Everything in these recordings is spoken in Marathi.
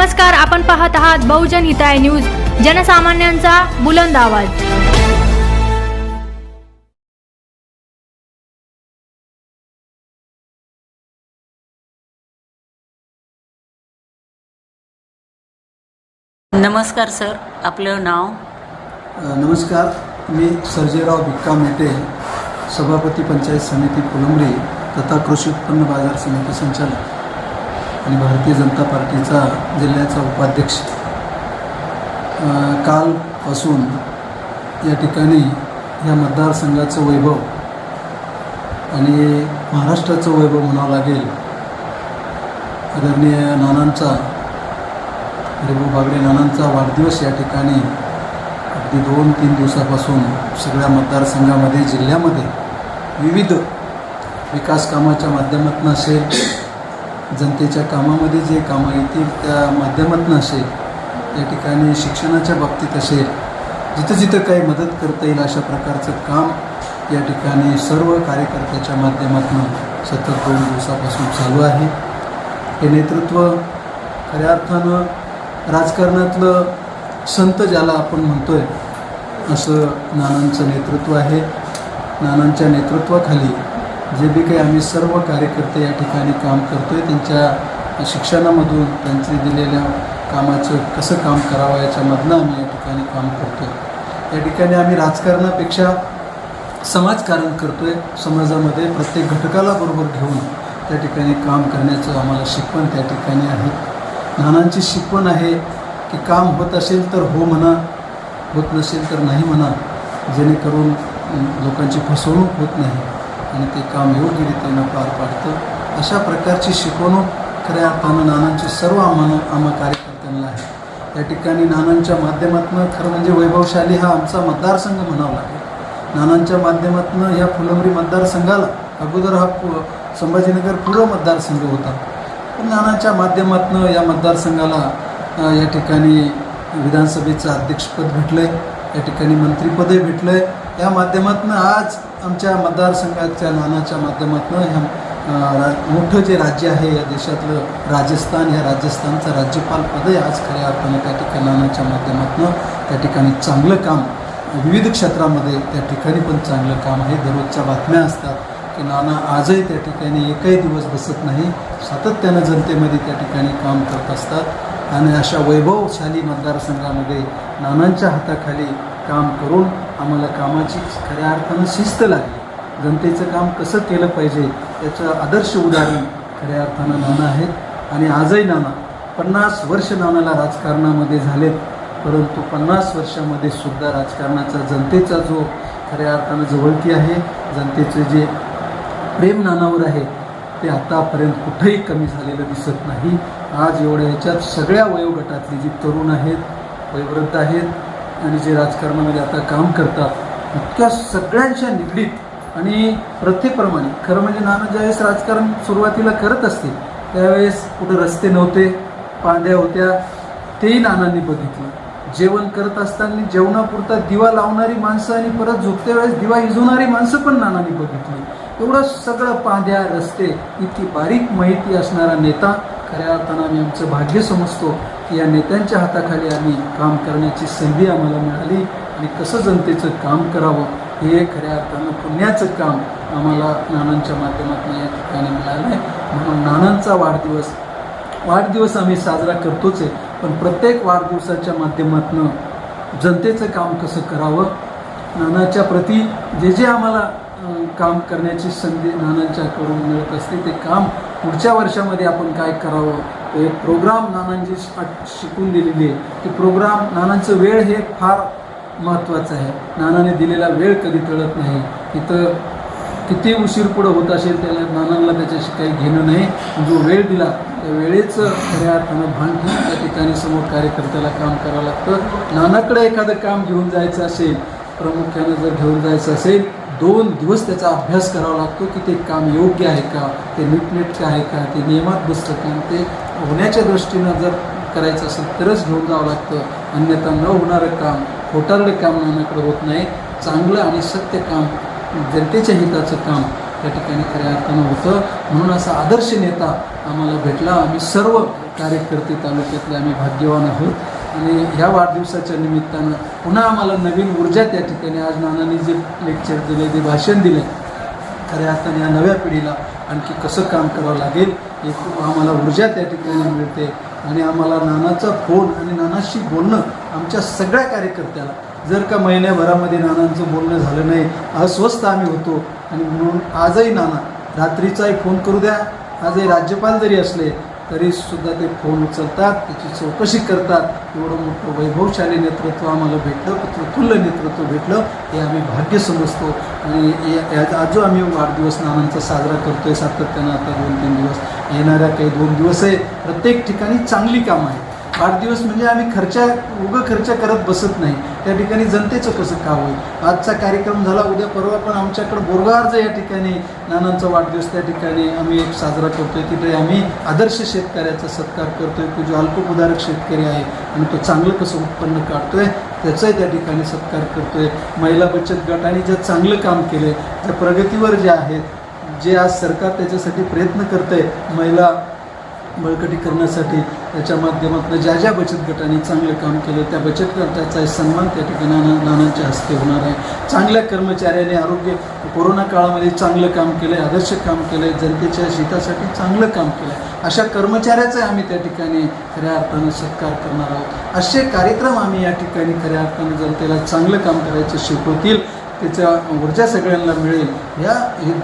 नमस्कार, आपण पाहत आहात बहुजन हिताय न्यूज, जनसामान्यांचा बुलंद आवाज। नमस्कार सर, आपलं नाव? नमस्कार, मी सर्जेराव भिक्का मेटे, सभापती पंचायत समिती फुलंब्री तथा कृषी उत्पन्न बाजार समिती संचालक आणि भारतीय जनता पार्टीचा जिल्ह्याचा उपाध्यक्ष। कालपासून या ठिकाणी या मतदारसंघाचं वैभव आणि महाराष्ट्राचं वैभव म्हणावं लागेल, आदरणीय नानांचा हरिभाऊ बागडे नानांचा वाढदिवस या ठिकाणी अगदी 2-3 दिवसापासून सगळ्या मतदारसंघामध्ये जिल्ह्यामध्ये विविध विकास कामाच्या माध्यमातून असेल, जनतेच्या कामामध्ये जे कामं येतील त्या माध्यमातून असेल, या ठिकाणी शिक्षणाच्या बाबतीत असेल, जिथं जिथं काही मदत करता येईल अशा प्रकारचं काम या ठिकाणी सर्व कार्यकर्त्याच्या माध्यमातून सतत 2 दिवसापासून चालू आहे। हे नेतृत्व खऱ्या अर्थानं राजकारणातलं संत ज्याला आपण म्हणतोय असं नानांचं नेतृत्व आहे। नानांच्या नेतृत्वाखाली जे बी काही आम्ही सर्व कार्यकर्ते या ठिकाणी काम करतोय, त्यांच्या शिक्षणामधून त्यांचे दिलेल्या कामाचं कसं काम करावं याच्यामधनं आम्ही या ठिकाणी काम करतोय। या ठिकाणी आम्ही राजकारणापेक्षा समाजकारण करतोय। समाजामध्ये प्रत्येक घटकाला बरोबर घेऊन त्या ठिकाणी काम करण्याचं आम्हाला शिकवण त्या ठिकाणी आहे। नानांची शिकवण आहे की काम होत असेल तर हो म्हणा, होत नसेल तर नाही म्हणा, जेणेकरून लोकांची फसवणूक होत नाही आणि ते काम योग्यरीतीनं पार पाडतं। अशा प्रकारची शिकवणूक खऱ्या अर्थानं नानांची सर्व आम्हा कार्यकर्त्यांना आहे। या ठिकाणी नानांच्या माध्यमातून खरं म्हणजे वैभवशाली हा आमचा मतदारसंघ म्हणावा लागेल। नानांच्या माध्यमातून ह्या फुलंब्री मतदारसंघाला, अगोदर हा संभाजीनगर पूर्व मतदारसंघ होता, पण नानांच्या माध्यमातून या मतदारसंघाला या ठिकाणी विधानसभेचं अध्यक्षपद भेटलं आहे, या ठिकाणी मंत्रिपदही भेटलं आहे। या माध्यमातून आज आमच्या मतदारसंघाच्या नानाच्या माध्यमातून ह्या मोठं जे राज्य आहे या देशातलं राजस्थान, ह्या राजस्थानचं राज्यपाल पदही आज खऱ्या अर्थानं त्या ठिकाणी नानाच्या माध्यमातून त्या ठिकाणी चांगलं काम विविध क्षेत्रामध्ये त्या ठिकाणी पण चांगलं काम आहे। दररोजच्या बातम्या असतात की नाना आजही त्या ठिकाणी एकही दिवस बसत नाही, सातत्यानं जनतेमध्ये त्या ठिकाणी काम करत असतात आणि अशा वैभवशाली मतदारसंघामध्ये नानांच्या हाताखाली काम करून आम्हाला कामाची खऱ्या अर्थानं शिस्त लागली। जनतेचं काम कसं केलं पाहिजे याचं आदर्श उदाहरण खऱ्या अर्थानं नाना आहेत आणि आजही नाना 50 वर्ष नानाला राजकारणामध्ये झालेत, परंतु 50 वर्षामध्ये सुद्धा राजकारणाचा जनतेचा जो खऱ्या अर्थानं जवळकी आहे, जनतेचं जे प्रेम नानावर आहे ते आतापर्यंत कुठेही कमी झालेलं दिसत नाही। आज एवढ्या ह्याच्यात सगळ्या वयोगटातली जी तरुण आहेत, वयोवृद्ध आहेत आणि जे राजकारणामध्ये आता काम करतात, इतक्या सगळ्यांच्या निगडीत आणि प्रथेप्रमाणे खरं म्हणजे नाना ज्यावेळेस राजकारण सुरुवातीला करत असतील त्यावेळेस कुठं रस्ते नव्हते, पांड्या होत्या, तेही नानांनी बघितलं। जेवण करत असताना जेवणापुरता दिवा लावणारी माणसं आणि परत झोपत्या वेळेस दिवा हिजवणारी माणसं पण नानांनी बघितली। एवढं सगळं पांद्या, रस्ते, इतकी बारीक माहिती असणारा नेता खऱ्या अर्थानं आम्ही आमचं भाग्य समजतो की या नेत्यांच्या हाताखाली आम्ही काम करण्याची संधी आम्हाला मिळाली आणि कसं जनतेचं काम करावं हे खऱ्या अर्थानं पुण्याचं काम आम्हाला नानांच्या माध्यमातून या ठिकाणी मिळालं आहे। म्हणून नानांचा वाढदिवस आम्ही साजरा करतोच आहे, पण प्रत्येक वाढदिवसाच्या माध्यमातून जनतेचं काम कसं करावं, नानाच्या प्रती जे जे आम्हाला काम करण्याची संधी नानांच्याकडून मिळत असते ते काम पुढच्या वर्षामध्ये आपण काय करावं, तो एक प्रोग्राम नानांची शिकून दिलेली आहे। की प्रोग्राम नानांचं वेळ हे फार महत्त्वाचं आहे। नानाने दिलेला वेळ कधी टळत नाही। तिथं किती उशीर पुढं होत असेल त्याला नानांना त्याच्याशी काही घेणं नाही, जो वेळ दिला त्या वेळेचं खऱ्या अर्थानं भान ठेवून त्या ठिकाणी समोर कार्यकर्त्याला काम करावं लागतं। नानाकडे एखादं काम घेऊन जायचं असेल, प्रामुख्यानं जर घेऊन जायचं असेल, 2 दिवस त्याचा अभ्यास करावा लागतो की ते काम योग्य आहे का, ते नीटनेटकं आहे का, ते नियमात बसतं का, ते होण्याच्या दृष्टीनं जर करायचं असेल तरच घेऊन जावं लागतं, अन्यथा न होणारं काम, खोटारडं काम नानाकडे होत नाही। चांगलं आणि सत्य काम, जनतेच्या हिताचं काम त्या ठिकाणी खऱ्या अर्थानं होतं। म्हणून असा आदर्श नेता आम्हाला भेटला। आम्ही सर्व कार्यकर्ते तालुक्यातले आम्ही भाग्यवान आहोत आणि ह्या वाढदिवसाच्या निमित्तानं पुन्हा आम्हाला नवीन ऊर्जा त्या ठिकाणी आज नानांनी जे लेक्चर दिले जे भाषण दिले खऱ्या अर्थाने या नव्या पिढीला आणखी कसं काम करावं लागेल हे खूप आम्हाला ऊर्जा त्या ठिकाणी मिळते आणि आम्हाला नानाचा फोन आणि नानाशी बोलणं आमच्या सगळ्या कार्यकर्त्याला जर का महिन्याभरामध्ये नानांचं बोलणं झालं नाही अस्वस्थ आम्ही होतो आणि म्हणून आजही नाना रात्रीचाही फोन करू द्या आजही राज्यपाल जरी असले तरीसुद्धा ते फोन उचलतात त्याची चौकशी करतात एवढं मोठं वैभवशाली नेतृत्व आम्हाला भेटलं प्रफुल्ल नेतृत्व भेटलं हे आम्ही भाग्य समजतो आणि आज जो आम्ही वाढदिवस नानांचा साजरा करतो आहे सातत्यानं आता 2-3 दिवस येणाऱ्या काही 2 दिवसही प्रत्येक ठिकाणी चांगली कामं आहेत वाढदिवस म्हणजे आम्ही खर्च करत बसत नाही त्या ठिकाणी जनतेचं कसं काम होईल आजचा कार्यक्रम झाला उद्या परवा पण आमच्याकडं बोरगावचं या ठिकाणी नानांचा वाढदिवस त्या ठिकाणी आम्ही एक साजरा करतोय तिथे आम्ही आदर्श शेतकऱ्याचा सत्कार करतोय तो जो अल्पभूधारक शेतकरी आहे आणि तो चांगलं कसं उत्पन्न काढतोय त्याचाही त्या ठिकाणी सत्कार करतोय महिला बचत गटाने जे चांगलं काम केलं त्या प्रगतीवर जे आहेत जे आज सरकार त्याच्यासाठी प्रयत्न करतंय महिला बळकटी करण्यासाठी त्याच्या माध्यमातून ज्या ज्या बचत गटांनी चांगलं काम केलं त्या बचत गटाचा सन्मान त्या ठिकाणी नानांच्या हस्ते होणार आहे चांगल्या कर्मचाऱ्याने आरोग्य कोरोना काळामध्ये चांगलं काम केलं आहे आदर्श काम केलं आहे जनतेच्या हितासाठी चांगलं काम केलं आहे अशा कर्मचाऱ्याचा आम्ही त्या ठिकाणी खऱ्या अर्थानं सत्कार करणार आहोत असे कार्यक्रम आम्ही या ठिकाणी खऱ्या अर्थानं जनतेला चांगलं काम करायचं शिकवतील त्याच्या ऊर्जा सगळ्यांना मिळेल या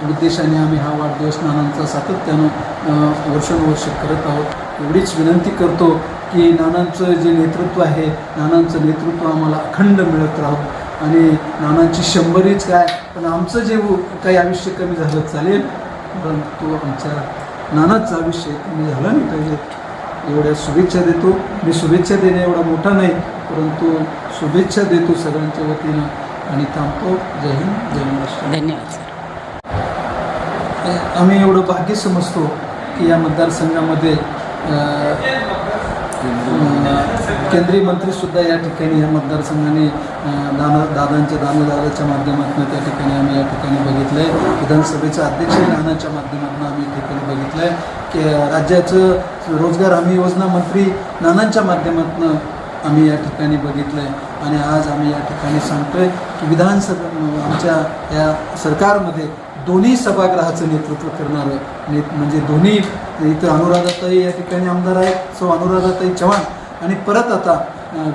उद्देशाने आम्ही हा वाढदिवस नानांचा सातत्यानं वर्षानुवर्ष करत आहोत एवढीच विनंती करतो की नानांचं जे नेतृत्व आहे नानांचं नेतृत्व आम्हाला अखंड मिळत राहू आणि नानांची 100च काय पण आमचं जे काही आयुष्य कमी झालं चालेल परंतु आमच्या नानाचं आयुष्य कमी झालं नाही पाहिजे एवढ्या शुभेच्छा देतो मी शुभेच्छा देणे एवढा मोठा नाही परंतु शुभेच्छा देतो सगळ्यांच्या वतीनं आणि थांबतो जय हिंद जय महाराष्ट्र धन्यवाद सर आम्ही एवढं भाग्य समजतो की या मतदारसंघामध्ये केंद्रीय मंत्रीसुद्धा या ठिकाणी या मतदारसंघाने दादाच्या माध्यमातून त्या ठिकाणी आम्ही या ठिकाणी बघितलं आहे विधानसभेचे अध्यक्ष नानाच्या माध्यमातून आम्ही ठिकाणी बघितलं आहे की राज्याचं रोजगार हमी योजना मंत्री नानांच्या माध्यमातून आम्ही या ठिकाणी बघितलं आहे आणि आज आम्ही या ठिकाणी सांगतो आहे की विधानसभा आमच्या या सरकारमध्ये दोन्ही सभागृहाचं नेतृत्व करणारं म्हणजे दोन्ही इथं अनुराधाताई या ठिकाणी आमदार आहेत सो अनुराधाताई चव्हाण आणि परत आता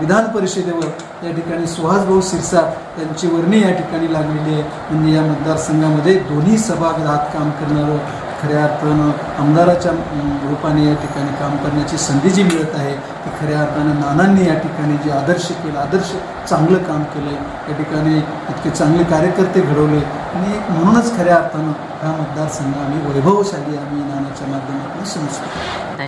विधान परिषदेवर या ठिकाणी सुहासभाऊ शिरसाट यांची वर्णी या ठिकाणी लागलेली आहे म्हणजे या मतदारसंघामध्ये दोन्ही सभागृहात काम करणारं खऱ्या अर्थानं आमदाराच्या रूपाने या ठिकाणी काम करण्याची संधी जी मिळत आहे ती खऱ्या अर्थानं नानांनी या ठिकाणी जे आदर्श केलं आदर्श चांगलं काम केलं या ठिकाणी इतके चांगले कार्यकर्ते घडवले आणि म्हणूनच खऱ्या अर्थानं हा मतदारसंघ आम्ही वैभवशाली आम्ही नानाच्या माध्यमातून समजतो